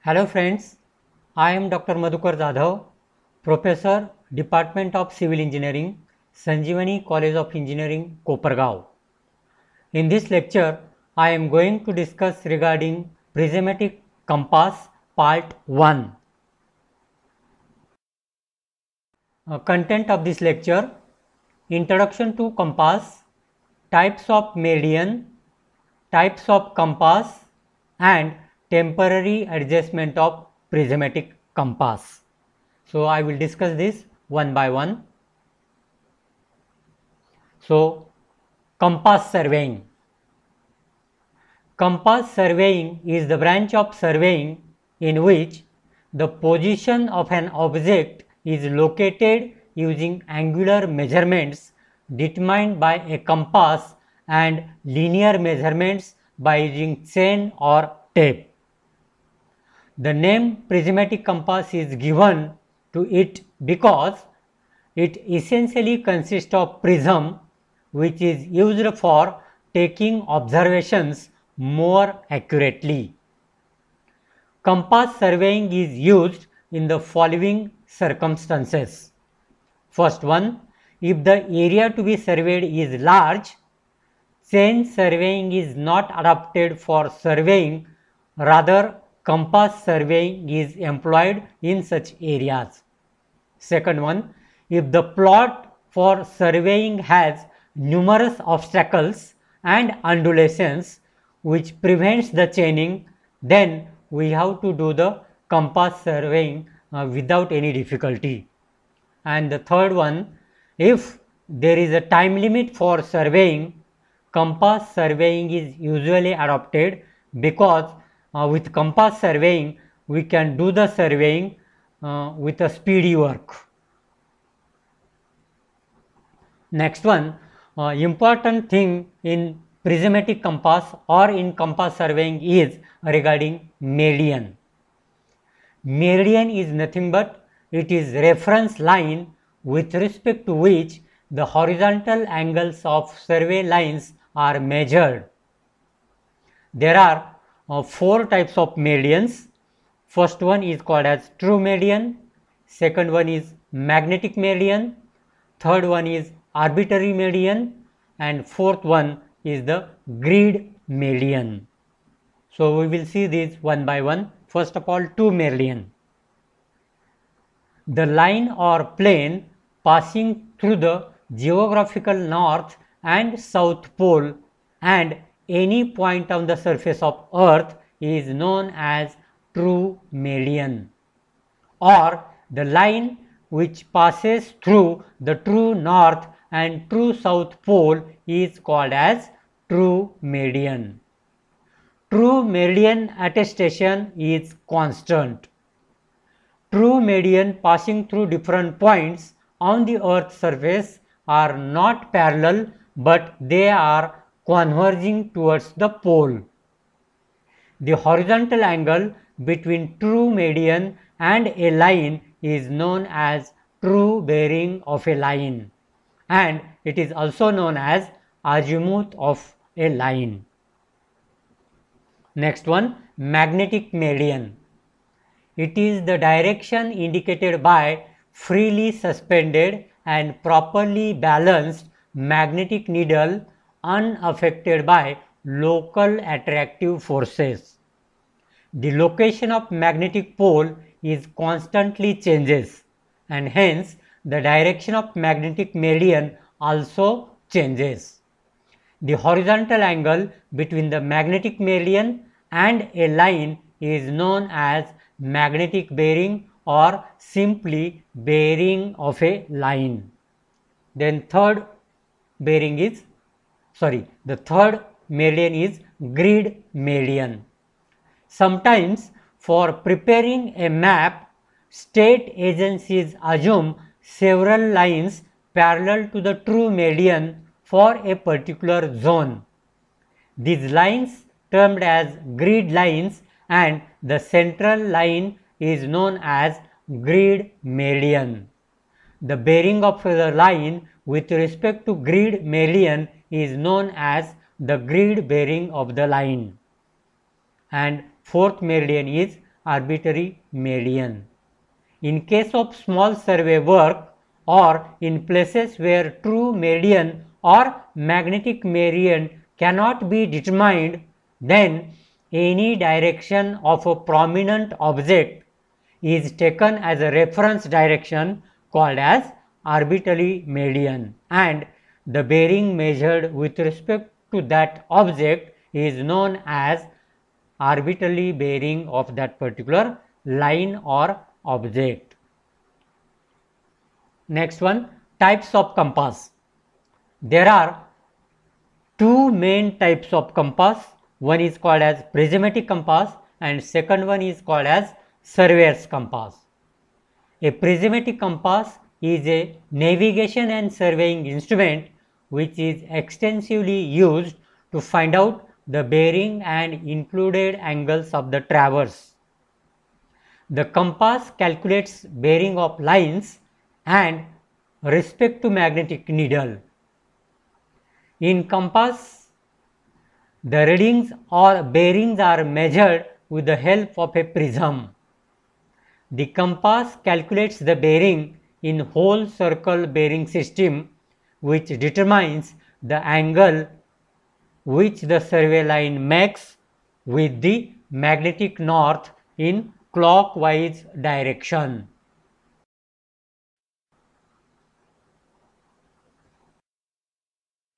Hello friends, I am Dr. Madhukar Jadhav, Professor, Department of Civil Engineering, Sanjeevani College of Engineering, Kopargaon. In this lecture, I am going to discuss regarding prismatic compass part 1. Content of this lecture: Introduction to compass, types of meridian, types of compass and temporary adjustment of prismatic compass. So, I will discuss this one by one. So, compass surveying. Compass surveying is the branch of surveying in which the position of an object is located using angular measurements determined by a compass and linear measurements by using chain or tape. The name prismatic compass is given to it because it essentially consists of prism which is used for taking observations more accurately. Compass surveying is used in the following circumstances. First one, if the area to be surveyed is large, chain surveying is not adapted for surveying, rather compass surveying is employed in such areas. Second one, if the plot for surveying has numerous obstacles and undulations which prevents the chaining, then we have to do the compass surveying without any difficulty. And the third one, if there is a time limit for surveying, compass surveying is usually adopted because with compass surveying we can do the surveying with a speedy work. Next one, important thing in prismatic compass or in compass surveying is regarding meridian. Meridian is nothing but it is reference line with respect to which the horizontal angles of survey lines are measured. There are 4 types of meridians. First one is called as true meridian, second one is magnetic meridian, third one is arbitrary meridian, and fourth one is the grid meridian. So, we will see these one by one. First of all, true meridian. The line or plane passing through the geographical north and south pole and any point on the surface of earth is known as true meridian, or the line which passes through the true north and true south pole is called as true meridian. True meridian attestation is constant. True meridian passing through different points on the earth's surface are not parallel, but they are converging towards the pole. The horizontal angle between true meridian and a line is known as true bearing of a line, and it is also known as azimuth of a line. Next one, magnetic meridian. It is the direction indicated by freely suspended and properly balanced magnetic needle unaffected by local attractive forces. The location of magnetic pole is constantly changes, and hence the direction of magnetic meridian also changes. The horizontal angle between the magnetic meridian and a line is known as magnetic bearing or simply bearing of a line. Then the third meridian is grid meridian. Sometimes for preparing a map, state agencies assume several lines parallel to the true meridian for a particular zone. These lines termed as grid lines, and the central line is known as grid meridian. The bearing of the line with respect to grid meridian is known as the grid bearing of the line. And fourth meridian is arbitrary median. In case of small survey work or in places where true meridian or magnetic meridian cannot be determined, then any direction of a prominent object is taken as a reference direction called as arbitrary median, and the bearing measured with respect to that object is known as arbitrary bearing of that particular line or object. Next one, types of compass. There are two main types of compass. One is called as prismatic compass and second one is called as surveyor's compass. A prismatic compass is a navigation and surveying instrument which is extensively used to find out the bearing and included angles of the traverse. The compass calculates bearing of lines and respect to magnetic needle. In compass, the readings or bearings are measured with the help of a prism. The compass calculates the bearing in whole circle bearing system, which determines the angle which the survey line makes with the magnetic north in clockwise direction.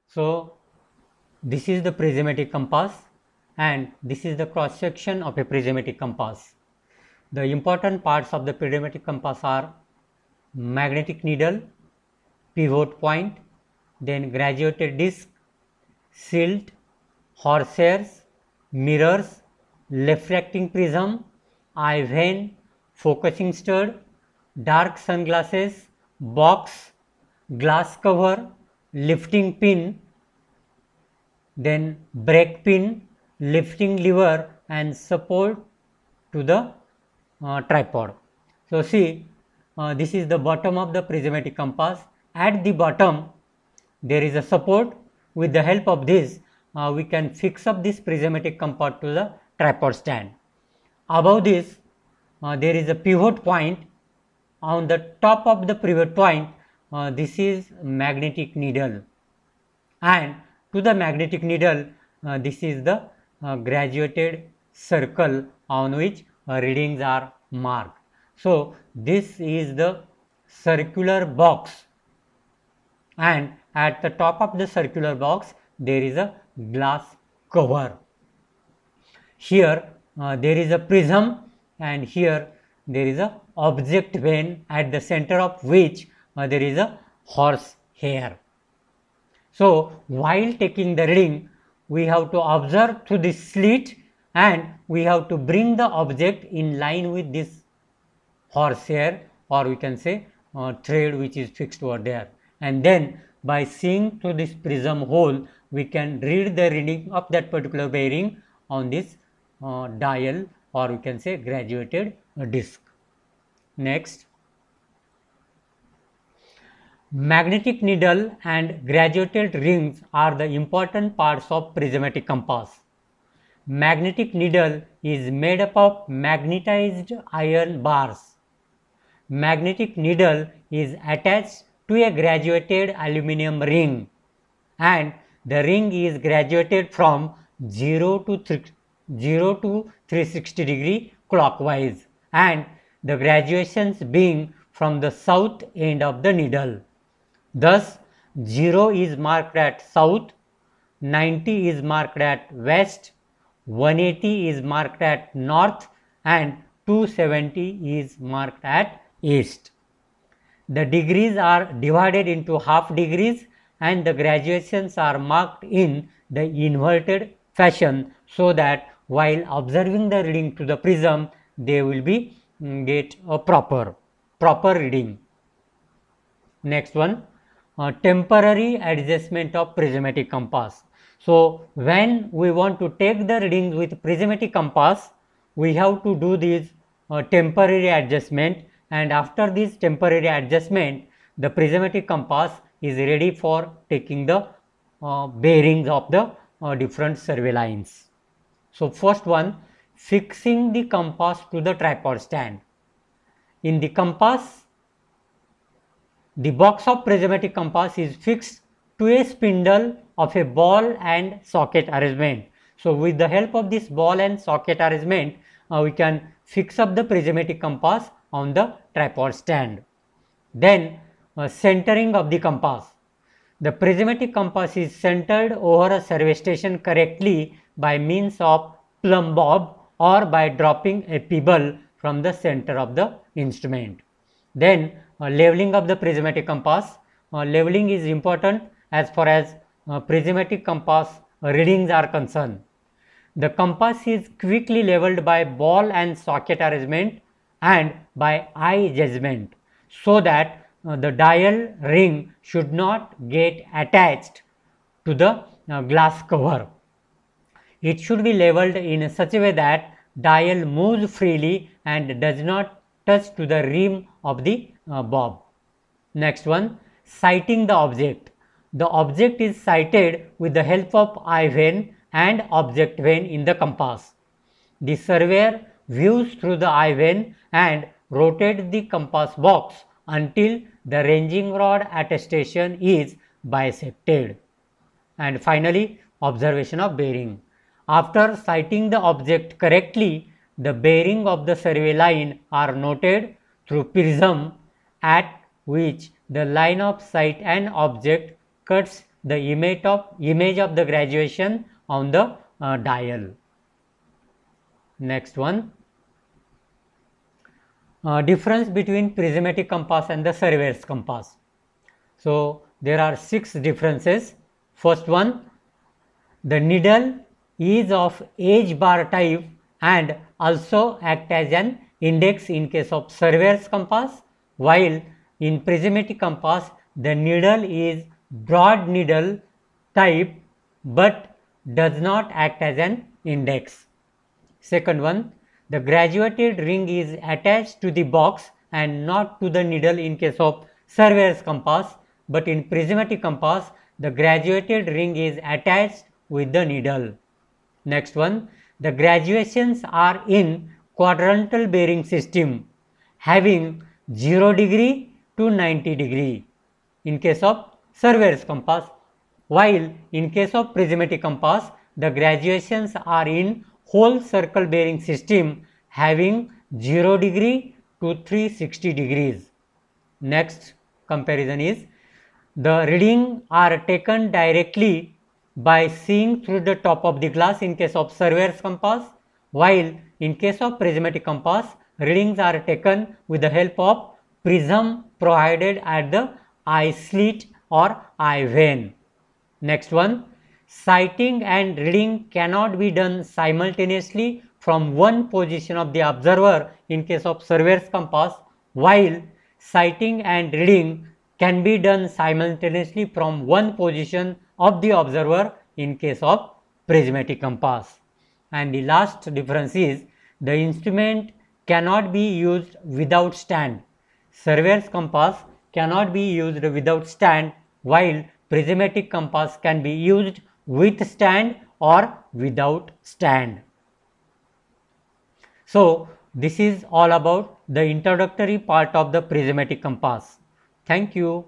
So, this is the prismatic compass and this is the cross section of a prismatic compass. The important parts of the prismatic compass are magnetic needle, pivot point, then graduated disc, silt, horsehairs, mirrors, refracting prism, eye vane, focusing stud, dark sunglasses, box, glass cover, lifting pin, then brake pin, lifting lever and support to the tripod. So, see, this is the bottom of the prismatic compass. At the bottom there is a support. With the help of this we can fix up this prismatic compass to the tripod stand. Above this there is a pivot point. On the top of the pivot point this is magnetic needle, and to the magnetic needle this is the graduated circle on which readings are marked. So, this is the circular box, and at the top of the circular box there is a glass cover. Here there is a prism and here there is a object vane at the center of which there is a horse hair. So, while taking the reading we have to observe through this slit and we have to bring the object in line with this horsehair, or we can say thread which is fixed over there, and then by seeing through this prism hole we can read the reading of that particular bearing on this dial, or we can say graduated disc. Next, magnetic needle and graduated rings are the important parts of prismatic compass. Magnetic needle is made up of magnetized iron bars. Magnetic needle is attached to a graduated aluminum ring, and the ring is graduated from 0 to 360 degree clockwise, and the graduations being from the south end of the needle. Thus, 0 is marked at south, 90 is marked at west, 180 is marked at north, and 270 is marked at east. The degrees are divided into half degrees and the graduations are marked in the inverted fashion, so that while observing the reading to the prism they will be get a proper reading. Next one, temporary adjustment of prismatic compass. So, when we want to take the readings with prismatic compass we have to do this temporary adjustment, and after this temporary adjustment the prismatic compass is ready for taking the bearings of the different survey lines. So, first one, fixing the compass to the tripod stand. In the compass, the box of prismatic compass is fixed to a spindle of a ball and socket arrangement. So, with the help of this ball and socket arrangement, we can fix up the prismatic compass on the tripod stand. Then, centering of the compass. The prismatic compass is centered over a survey station correctly by means of plumb bob or by dropping a pebble from the center of the instrument. Then, leveling of the prismatic compass. Leveling is important as far as prismatic compass readings are concerned. The compass is quickly leveled by ball and socket arrangement and by eye judgment, so that the dial ring should not get attached to the glass cover. It should be leveled in such a way that dial moves freely and does not touch to the rim of the bob. Next one, sighting the object. The object is sighted with the help of eye vane and object vane in the compass. The surveyor views through the eye vane and rotates the compass box until the ranging rod at a station is bisected. And finally, observation of bearing. After sighting the object correctly, the bearing of the survey line are noted through prism, at which the line of sight and object cuts the image of the graduation on the dial. Next one, difference between prismatic compass and the surveyor's compass. So, there are 6 differences. First one, the needle is of edge bar type and also act as an index in case of surveyor's compass, while in prismatic compass the needle is broad needle type but does not act as an index. Second one, the graduated ring is attached to the box and not to the needle in case of surveyor's compass, but in prismatic compass the graduated ring is attached with the needle. Next one, the graduations are in quadrantal bearing system having 0 degree to 90 degree in case of surveyor's compass, while in case of prismatic compass the graduations are in whole circle bearing system having 0 degree to 360 degrees. Next comparison is, the reading are taken directly by seeing through the top of the glass in case of surveyor's compass, while in case of prismatic compass readings are taken with the help of prism provided at the eye slit or eye vane. Next one, sighting and reading cannot be done simultaneously from one position of the observer in case of surveyor's compass, while sighting and reading can be done simultaneously from one position of the observer in case of prismatic compass. And the last difference is, the instrument cannot be used without stand. Surveyor's compass cannot be used without stand, while prismatic compass can be used with stand or without stand. So, this is all about the introductory part of the prismatic compass. Thank you.